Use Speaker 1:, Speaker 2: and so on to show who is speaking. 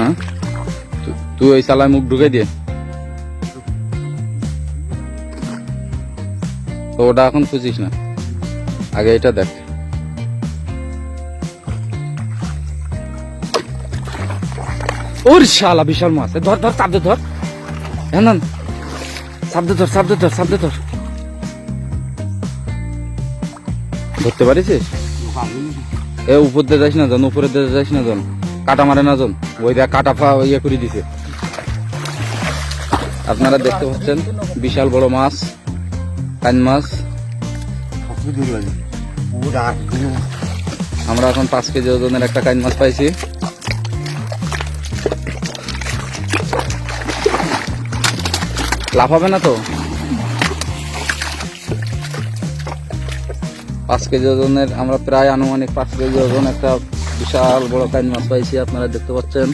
Speaker 1: হ্যাঁ তুই ওই চালায় মুখ ঢুকে দিয়ে তো ওটা এখন খুঁজিস না, আগে এটা দেখ। ওর শালা বিশাল মাছ, ধর ধর চাপ দে, ধর হ্যাঁ, চাপ দে, ধর চাপ দে, ধর চাপ দে, ধর। ধরতে পারিস? এ উপর দিয়ে যাইস না জন, উপরে দিয়ে যাইস না জন, কাটা মারে না জন, ওই দেখ কাটা ইয়ে করে দিছে। আপনারা দেখতে পাচ্ছেন বিশাল বড় মাছ, কান মাছ। আমরা এখন 5 কেজি ওজনের একটা কান মাছ পাইছি। লাভ হবে না তো? 5 কেজি ওজনের আমরা প্রায় আনুমানিক 5 কেজি ওজন একটা বিশাল বড় কান মাছ পাইছি, আপনারা দেখতে পাচ্ছেন।